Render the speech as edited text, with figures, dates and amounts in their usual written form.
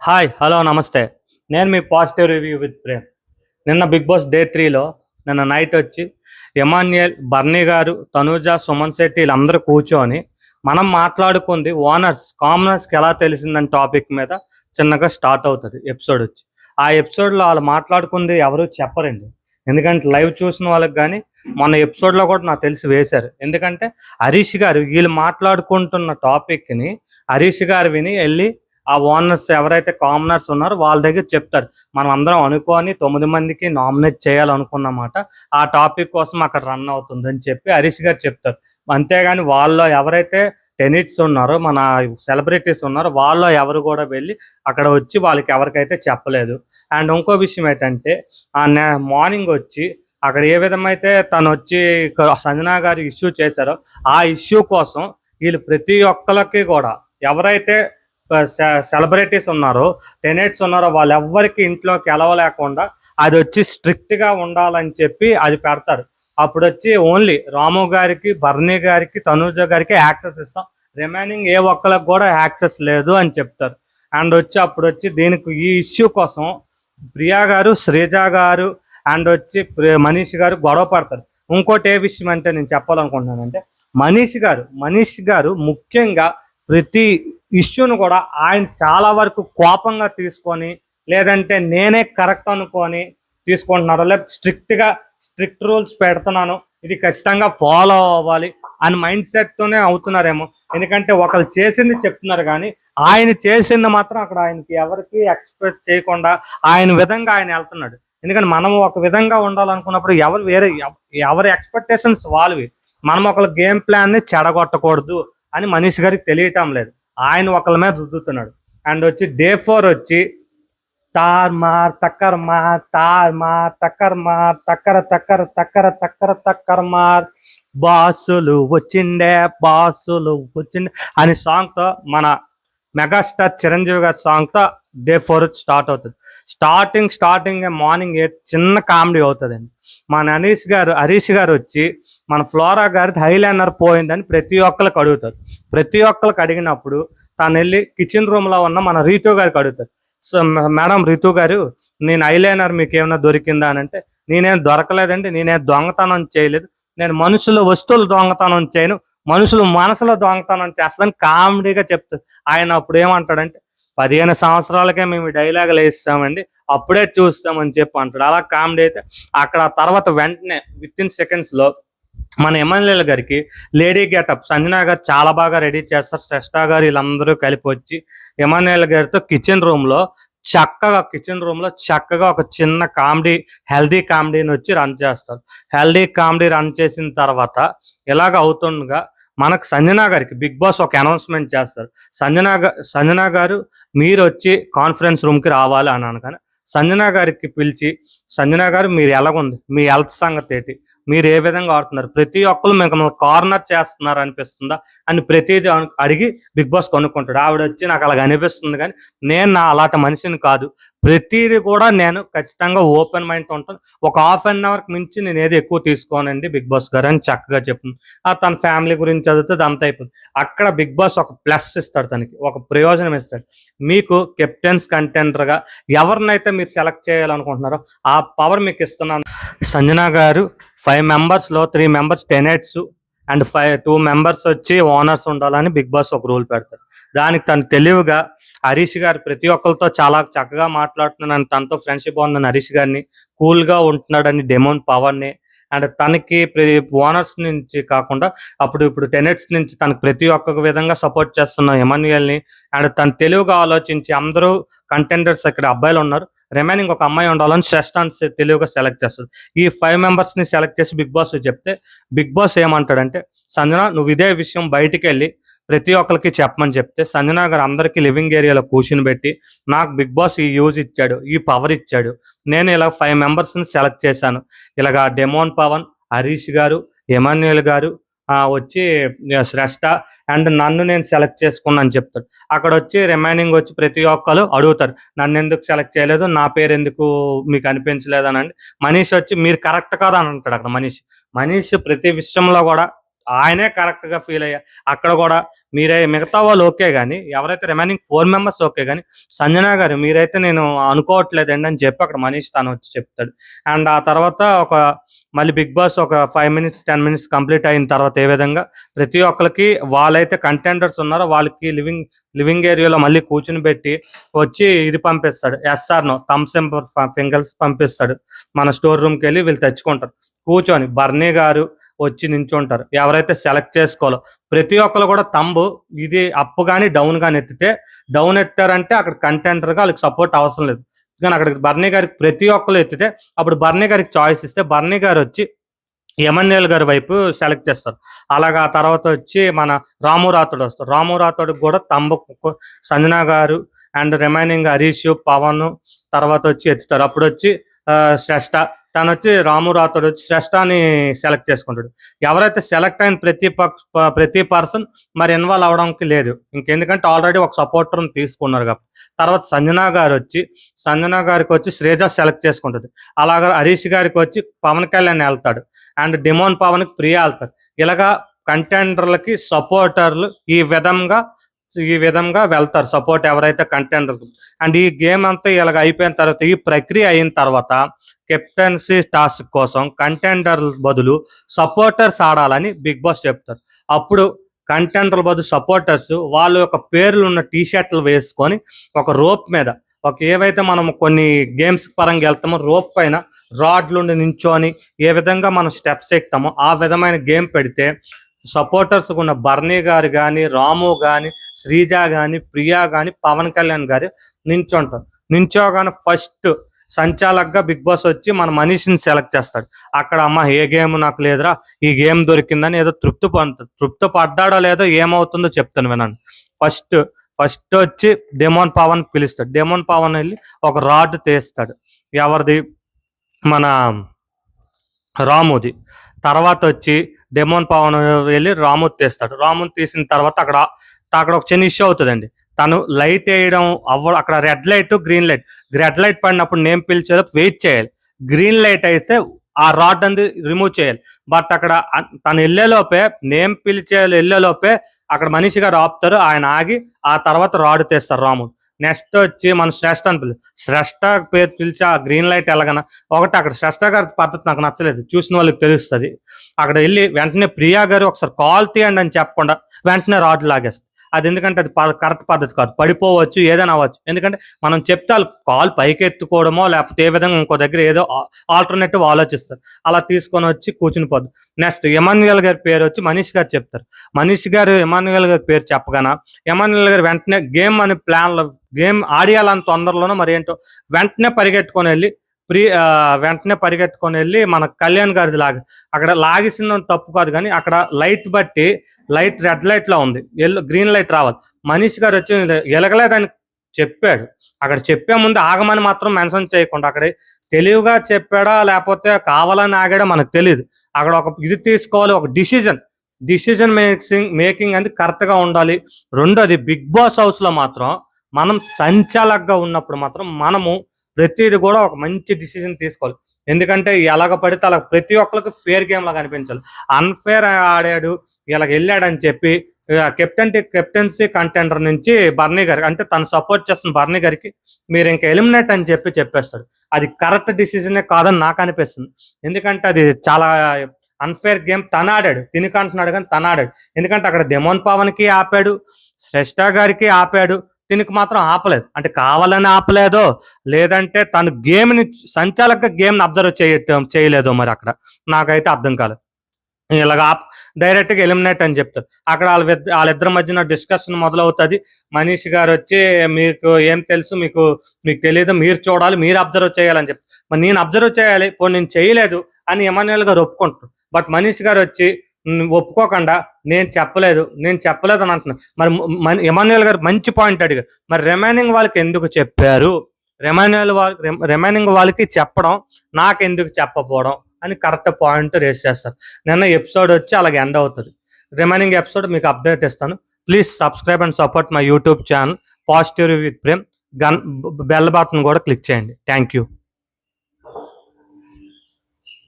Hi hello నమస్తే. నేను మీ positive review with Prem. నిన్న బిగ్ బాస్ డే 3లో నిన్న నైట్ వచ్చి ఎమాన్యుయల్, బర్నీ గారు, తనూజ, సుమన్ శెట్టి వీళ్ళందరూ కూర్చొని మనం మాట్లాడుకుంది కామనర్స్కి ఎలా తెలిసిందని టాపిక్ మీద చిన్నగా స్టార్ట్ అవుతుంది ఎపిసోడ్ వచ్చి. ఆ ఎపిసోడ్లో వాళ్ళు మాట్లాడుకుంది ఎవరు చెప్పరండి. ఎందుకంటే లైవ్ చూసిన వాళ్ళకి కానీ మొన్న ఎపిసోడ్లో కూడా నాకు తెలిసి వేశారు. ఎందుకంటే హరీష్ గారు వీళ్ళు మాట్లాడుకుంటున్న టాపిక్ని హరీష్ గారు విని వెళ్ళి ఆ ఓనర్స్ ఎవరైతే కామనర్స్ ఉన్నారో వాళ్ళ దగ్గర చెప్తారు. మనం అందరం అనుకొని 9 మందికి నామినేట్ చేయాలనుకున్నమాట. ఆ టాపిక్ కోసం అక్కడ రన్ అవుతుందని చెప్పి హరీష్ గారు చెప్తారు. అంతేగాని వాళ్ళలో ఎవరైతే టెనిట్స్ ఉన్నారో, మన సెలబ్రిటీస్ ఉన్నారో వాళ్ళలో ఎవరు కూడా వెళ్ళి అక్కడ వచ్చి వాళ్ళకి ఎవరికైతే చెప్పలేదు. అండ్ ఇంకో విషయం ఏంటంటే మార్నింగ్ వచ్చి అక్కడ ఏ విధమైతే తను వచ్చి సంజనా గారు ఇష్యూ చేశారో ఆ ఇష్యూ కోసం వీళ్ళు ప్రతి ఒక్కరికి కూడా ఎవరైతే సెలబ్రిటీస్ ఉన్నారో, టెనెట్స్ ఉన్నారో వాళ్ళెవ్వరికి ఇంట్లోకి ఎలవలేకుండా అది వచ్చి స్ట్రిక్ట్గా ఉండాలని చెప్పి అది పెడతారు. అప్పుడు వచ్చి ఓన్లీ రాము గారికి, బర్నీ గారికి, తనూజ గారికి యాక్సెస్ ఇస్తాం, రిమైనింగ్ ఏ ఒక్కరికి కూడా యాక్సెస్ లేదు అని చెప్తారు. అండ్ వచ్చి అప్పుడు వచ్చి దీనికి ఈ ఇష్యూ కోసం ప్రియా గారు, శ్రీజ గారు అండ్ వచ్చి మనీష్ గారు గొడవ పడతారు. ఇంకోటి ఏ విషయం అంటే నేను చెప్పాలనుకుంటున్నానంటే మనీష్ గారు ముఖ్యంగా ప్రతి ఇష్యూను కూడా ఆయన చాలా వరకు కోపంగా తీసుకొని, లేదంటే నేనే కరెక్ట్ అనుకొని తీసుకుంటున్నారు, లేకపోతే స్ట్రిక్ట్ రూల్స్ పెడుతున్నాను, ఇది ఖచ్చితంగా ఫాలో అవ్వాలి అని మైండ్ సెట్తోనే అవుతున్నారేమో. ఎందుకంటే ఒకరు చేసింది చెప్తున్నారు కానీ ఆయన చేసింది మాత్రం అక్కడ ఆయనకి ఎవరికి ఎక్స్ప్రెస్ చేయకుండా ఆయన విధంగా ఆయన వెళ్తున్నాడు. ఎందుకంటే మనం ఒక విధంగా ఉండాలనుకున్నప్పుడు ఎవరి ఎక్స్పెక్టేషన్స్ వాళ్ళవి. మనం ఒకళ్ళ గేమ్ ప్లాన్ని చెడగొట్టకూడదు అని మనీష్ గారికి తెలియటం లేదు. ఆయన ఒకళ్ళ మీద రుద్దుతున్నాడు. అండ్ వచ్చి డే 4 వచ్చి తార్ మార్ తక్కర్ మార్, తార్ మార్ తక్కర్ మార్, తక్కర తక్కర తక్కర తక్కర తక్కర్ మార్, బాసులు వచ్చిండే అని సాంగ్తో మన మెగాస్టార్ చిరంజీవి గారి సాంగ్తో డే 4 స్టార్ట్ అవుతుంది. స్టార్టింగ్ మార్నింగ్ 8 చిన్న కామెడీ అవుతుందండి. మన హరీష్ గారు వచ్చి మన ఫ్లోరా గారిది హైలైనర్ పోయిందని ప్రతి ఒక్కరికి అడుగుతారు. ప్రతి ఒక్కరికి అడిగినప్పుడు తను వెళ్ళి కిచెన్ రూమ్లో ఉన్న మన రీతు గారికి అడుగుతారు. సో మేడం రీతు గారు, నేను ఐలైనర్ మీకు ఏమైనా దొరికిందా అని అంటే, నేనేం దొరకలేదండి, నేనేం దొంగతనం చేయలేదు, నేను మనుషుల వస్తువులు దొంగతనం చేయను, మనుషులు మనసులో దొంగతనం చేస్తాను కామెడీగా చెప్తారు. ఆయన అప్పుడు ఏమంటాడంటే, 15 సంవత్సరాలకే మేము డైలాగులు వేస్తామండి, అప్పుడే చూస్తామని చెప్పి అంటాడు. అలా కామెడీ అయితే అక్కడ తర్వాత వెంటనే విత్ ఇన్ సెకండ్స్లో మన ఎమ్మెల్యేల గారికి లేడీ గెటప్ సంజనా గారు చాలా బాగా రెడీ చేస్తారు. శ్రేష్ఠ గారు వీళ్ళందరూ కలిపి వచ్చి ఎమ్మెల్యేల గారితో కిచెన్ రూమ్లో చక్కగా ఒక చిన్న హెల్దీ కామెడీని వచ్చి రన్ చేస్తారు. హెల్దీ కామెడీ రన్ చేసిన తర్వాత ఇలాగ అవుతుండగా మనకు సంజనా గారికి బిగ్ బాస్ ఒక అనౌన్స్మెంట్ చేస్తారు. సంజనా గారు మీరు వచ్చి కాన్ఫరెన్స్ రూమ్కి రావాలి అని అనగానే సంజనా గారికి పిలిచి, సంజనా గారు మీరు ఎలాగుంది, మీ హెల్త్ సంగతి ఏంటి, మీరు ఏ విధంగా ఆడుతున్నారు, ప్రతి ఒక్కరు మిమ్మల్ని కార్నర్ చేస్తున్నారు అనిపిస్తుందా అని ప్రతిదీ అడిగి బిగ్ బాస్ కొనుక్కుంటాడు. ఆవిడ వచ్చి నాకు అలాగ అనిపిస్తుంది కానీ నేను అలాంటి మనిషిని కాదు, ప్రతిదీ కూడా నేను ఖచ్చితంగా ఓపెన్ మైండ్తో ఉంటాను, ఒక హాఫ్ అన్ అవర్కి మించి నేను ఏది ఎక్కువ తీసుకోనండి బిగ్ బాస్ గారు అని చక్కగా చెప్తుంది. తన ఫ్యామిలీ గురించి చదివితే అంత అయిపోతుంది. అక్కడ బిగ్ బాస్ ఒక ప్లస్ ఇస్తాడు, తనకి ఒక ప్రయోజనం ఇస్తాడు. మీకు కెప్టెన్స్ కంటెండర్గా ఎవరినైతే మీరు సెలెక్ట్ చేయాలనుకుంటున్నారో ఆ పవర్ మీకు ఇస్తున్నాను. సంజనా గారు 5 మెంబర్స్లో 3 మెంబర్స్ టెనెట్స్ అండ్ 2 మెంబర్స్ వచ్చి ఓనర్స్ ఉండాలని బిగ్ బాస్ ఒక రూల్ పెడతారు. దానికి తను తెలివిగా హరీష్ గారు ప్రతి ఒక్కరితో చాలా చక్కగా మాట్లాడుతున్నాను, తనతో ఫ్రెండ్షిప్ ఉందని హరీష్ గారిని, కూల్గా ఉంటున్నాడని డెమోన్ పవర్ని, అండ్ తనకి ఓనర్స్ నుంచి కాకుండా ఇప్పుడు టెనెట్స్ నుంచి తనకు ప్రతి ఒక్క విధంగా సపోర్ట్ చేస్తున్న ఎమాన్యుయల్ని, అండ్ తను తెలివిగా ఆలోచించి అందరూ కంటెండర్స్ ఇక్కడ అబ్బాయిలు ఉన్నారు, రిమైనింగ్ ఒక అమ్మాయి ఉండాలని శ్రేష్ఠాన్ని తెలివిగా సెలెక్ట్ చేస్తుంది. ఈ 5 మెంబర్స్ని సెలెక్ట్ చేసి బిగ్ బాస్ చెప్తే బిగ్ బాస్ ఏమంటాడంటే, సంజన నువ్వు ఇదే విషయం బయటికి వెళ్ళి ప్రతి ఒక్కరికి చెప్పమని చెప్తే సంజనా గారు అందరికీ లివింగ్ ఏరియాలో కూర్చుని పెట్టి, నాకు బిగ్ బాస్ ఈ యూజ్ ఇచ్చాడు, ఈ పవర్ ఇచ్చాడు, నేను ఇలా 5 మెంబర్స్ని సెలెక్ట్ చేశాను, ఇలాగా డెమోన్ పవన్, హరీష్ గారు, ఎమాన్యుయల్ గారు వచ్చి శ్రేష్ఠ అండ్ నన్ను నేను సెలెక్ట్ చేసుకున్నాను చెప్తాడు. అక్కడ వచ్చి రిమైనింగ్ వచ్చి ప్రతి ఒక్కరు అడుగుతారు, నన్ను ఎందుకు సెలెక్ట్ చేయలేదు, నా పేరు ఎందుకు మీకు అనిపించలేదు అని. మనీష్ వచ్చి మీరు కరెక్ట్ కాదు అని అంటాడు. అక్కడ మనీష్ ప్రతి విషయంలో కూడా ఆయనే కరెక్ట్గా ఫీల్ అయ్యా. అక్కడ కూడా మీరే మిగతా వాళ్ళు ఓకే కానీ ఎవరైతే రిమైనింగ్ 4 మెంబర్స్ ఓకే కానీ సంజన గారు మీరైతే నేను అనుకోవట్లేదండి అని చెప్పి అక్కడ మనీష్ తను వచ్చి చెప్తాడు. అండ్ ఆ తర్వాత మళ్ళీ బిగ్ బాస్ ఒక 5 మినిట్స్ 10 మినిట్స్ కంప్లీట్ అయిన తర్వాత ఏ విధంగా ప్రతి ఒక్కరికి వాళ్ళైతే కంటెండర్స్ ఉన్నారో వాళ్ళకి లివింగ్ ఏరియాలో మళ్ళీ కూర్చుని పెట్టి వచ్చి ఇది పంపిస్తాడు, ఎస్ఆర్ నో థమ్స్ ఫింగర్స్ పంపిస్తాడు. మన స్టోర్ రూమ్కి వెళ్ళి వీళ్ళు తెచ్చుకుంటారు. కూర్చొని బర్నీ గారు వచ్చి నించుంటారు. ఎవరైతే సెలెక్ట్ చేసుకోవాలో ప్రతి ఒక్కరు కూడా తంబు ఇది అప్ కానీ డౌన్ కానీ ఎత్తితే, డౌన్ ఎత్తారంటే అక్కడ కంటెంటర్గా వాళ్ళకి సపోర్ట్ అవసరం లేదు. కానీ అక్కడికి బర్నీ గారికి ప్రతి ఒక్కరు ఎత్తితే అప్పుడు బర్నీ గారికి చాయిస్ ఇస్తే బర్నీ గారు వచ్చి ఎమన్యుయల్ గారి వైపు సెలెక్ట్ చేస్తారు. అలాగా ఆ తర్వాత వచ్చి మన రాము రాథోడ్ వస్తారు. రాము రాథోడ్కి కూడా తంబు సంజన గారు అండ్ రిమైనింగ్ హరీష్ పవన్ తర్వాత వచ్చి ఎత్తుతారు. అప్పుడు వచ్చి శ్రేష్ఠ తను వచ్చి రాము రాథోడ్ వచ్చి శ్రేష్ఠని సెలెక్ట్ చేసుకుంటాడు. ఎవరైతే సెలెక్ట్ అయిన ప్రతి పర్సన్ మరి ఇన్వాల్వ్ అవడానికి లేదు ఇంకెందుకంటే ఆల్రెడీ ఒక సపోర్టర్ని తీసుకున్నారు కాబట్టి. తర్వాత సంజన గారికి వచ్చి శ్రేజ సెలెక్ట్ చేసుకుంటుంది. అలాగా హరీష్ గారికి వచ్చి పవన్ కళ్యాణ్ వెళ్తాడు అండ్ డిమోన్ పవన్కి ప్రియా వెళ్తారు. ఇలాగా కంటెండర్లకి సపోర్టర్లు ఈ విధంగా వెళ్తారు సపోర్ట్ ఎవరైతే కంటెండర్. అండ్ ఈ గేమ్ అంతా ఇలాగ అయిపోయిన తర్వాత ఈ ప్రక్రియ అయిన తర్వాత కెప్టెన్సీ టాస్క్ కోసం కంటెండర్ బదులు సపోర్టర్స్ ఆడాలని బిగ్ బాస్ చెప్తారు. అప్పుడు కంటెండర్ బదులు సపోర్టర్స్ వాళ్ళ యొక్క పేర్లు ఉన్న టీషర్ట్లు వేసుకొని ఒక రోప్ మీద ఏవైతే మనం కొన్ని గేమ్స్ పరంగా వెళ్తామో రోప్ పైన రాడ్లుండి నించొని ఏ విధంగా మనం స్టెప్స్ ఎక్కుతామో ఆ విధమైన గేమ్ పెడితే సపోర్టర్స్ ఉన్న బర్నీ గారు కానీ రాము కానీ శ్రీజ కానీ ప్రియా కానీ పవన్ కళ్యాణ్ గారు నించోగానే ఫస్ట్ సంచాలకుగా బిగ్ బాస్ వచ్చి మన మనీష్ని సెలెక్ట్ చేస్తాడు. అక్కడ అమ్మ ఏ గేమ్ నాకు లేదురా ఈ గేమ్ దొరికిందని ఏదో తృప్తి పడ్డాడో లేదో ఏమవుతుందో చెప్తాను వినండి. ఫస్ట్ వచ్చి డెమోన్ పవన్ పిలుస్తాడు. డెమోన్ పవన్ వెళ్ళి ఒక రాడ్ తీస్తాడు. ఎవరిది? మన రాముది. తర్వాత వచ్చి డెమోన్ పవన్ వెళ్ళి రాము తీస్తాడు. రాముని తీసిన తర్వాత అక్కడ ఒక చిన్న ఇష్యూ అవుతుందండి. తను లైట్ వేయడం అక్కడ రెడ్ లైట్ పడినప్పుడు నేమ్ పిలిచేది వెయిట్ చేయాలి. గ్రీన్ లైట్ అయితే ఆ రాడ్ అనేది రిమూవ్ చేయాలి. బట్ అక్కడ తను నేమ్ వెళ్ళేలోపే అక్కడ మనిషి గారు ఆపుతారు. ఆయన ఆగి ఆ తర్వాత రాడ్ తీస్తారు రాము. నెక్స్ట్ వచ్చి మన శ్రేష్ఠ అని శ్రేష్ఠ పేరు పిలిచి ఆ గ్రీన్ లైట్ ఎలాగనా అక్కడ శ్రేష్ఠ గారి పద్ధతి నాకు నచ్చలేదు, చూసిన వాళ్ళకి తెలుస్తుంది. అక్కడ వెళ్ళి వెంటనే ప్రియా గారు ఒకసారి కాల్ తీయండి అని చెప్పకుండా వెంటనే రాడ్ లాగేస్తారు. అది ఎందుకంటే అది కరెక్ట్ పద్ధతి కాదు, పడిపోవచ్చు ఏదైనా అవ్వచ్చు. ఎందుకంటే మనం చెప్తే వాళ్ళు కాల్ పైకి ఎత్తుకోవడమో లేకపోతే ఏ విధంగా ఇంకో దగ్గర ఏదో ఆల్టర్నేటివ్ ఆలోచిస్తారు. అలా తీసుకొని వచ్చి కూర్చుని పోద్దు. నెక్స్ట్ ఎమాన్యుయల్ గారి పేరు వచ్చి మనీష్ గారు చెప్తారు. మనీష్ గారు ఎమాన్యుయల్ గారి పేరు చెప్పగానే ఎమాన్యుయల్ గారు వెంటనే గేమ్ అని ప్లాన్లో గేమ్ ఆడియాలని తొందరలోనో మరి ఏంటో వెంటనే పరిగెట్టుకొని వెళ్ళి మన కళ్యాణ్ గారిది అక్కడ లాగేసిన తప్పు కాదు కానీ అక్కడ లైట్ రెడ్ లైట్ లో ఉంది, గ్రీన్ లైట్ రావాలి. మనీష్ గారు వచ్చి ఎలగలేదని చెప్పాడు. అక్కడ చెప్పే ముందు ఆగమని మాత్రం మెన్షన్ చేయకుండా అక్కడ తెలివిగా చెప్పాడా లేకపోతే కావాలని ఆగాడా మనకు తెలియదు. అక్కడ ఒక ఇది తీసుకోవాలి, ఒక డిసిజన్ మేకింగ్ అనేది కరెక్ట్ గా ఉండాలి. రెండోది బిగ్ బాస్ హౌస్ లో మాత్రం మనం సంచాలకుగా ఉన్నప్పుడు మాత్రం మనము ప్రతిది కూడా ఒక మంచి డిసిజన్ తీసుకోవాలి. ఎందుకంటే ఎలాగ పడితే అలా ప్రతి ఒక్కరికి ఫేర్ గేమ్ లాగా అనిపించాలి. అన్ఫేర్ ఆడాడు ఇలాగ వెళ్ళాడని చెప్పి కెప్టెన్సీ కంటెండర్ నుంచి బర్నీ గారికి అంటే తను సపోర్ట్ చేస్తున్న బర్నీ గారికి మీరు ఇంకా ఎలిమినేట్ అని చెప్పేస్తాడు. అది కరెక్ట్ డిసిజనే కాదని నాకు అనిపిస్తుంది. ఎందుకంటే అది చాలా అన్ఫేర్ గేమ్. తను ఆడాడు, తినికంటున్నాడు కానీ తను ఆడాడు. ఎందుకంటే అక్కడ డెమోన్ పవన్కి ఆపాడు, శ్రేష్ఠ గారికి ఆపాడు, తినికి మాత్రం ఆపలేదు. అంటే కావాలని ఆపలేదో లేదంటే తను సంచాలక గేమ్ని అబ్జర్వ్ చేయలేదో మరి అక్కడ నాకైతే అర్థం కాలేదు. ఇలాగా డైరెక్ట్గా ఎలిమినేట్ అని చెప్తారు. అక్కడ వాళ్ళిద్దరి మధ్యన డిస్కషన్ మొదలవుతుంది. మనీష్ గారు వచ్చి మీకు ఏం తెలుసు, మీకు తెలియదు, మీరు చూడాలి, మీరు అబ్జర్వ్ చేయాలని చెప్తారు. మరి నేను అబ్జర్వ్ చేయాలి, ఇప్పుడు నేను చేయలేదు అని ఎమాన్యుయల్ గారు ఒప్పుకుంటారు. బట్ మనీష్ గారు వచ్చి ఒప్పుకోకుండా నేను చెప్పలేదు అని అంటున్నాను. మరి ఎమాన్యుయల్ గారు మంచి పాయింట్ అడిగారు, మరి రిమైనింగ్ వాళ్ళకి ఎందుకు చెప్పారు, రిమైనింగ్ వాళ్ళకి చెప్పడం నాకెందుకు చెప్పకపోవడం అని కరెక్ట్ పాయింట్ రేస్ చేస్తారు. నిన్న ఎపిసోడ్ వచ్చి అలాగే ఎండ్ అవుతుంది. రిమైనింగ్ ఎపిసోడ్ మీకు అప్డేట్ ఇస్తాను. Please subscribe and support my YouTube channel positive with Prem. Bell button కూడా క్లిక్ చేయండి. Thank you.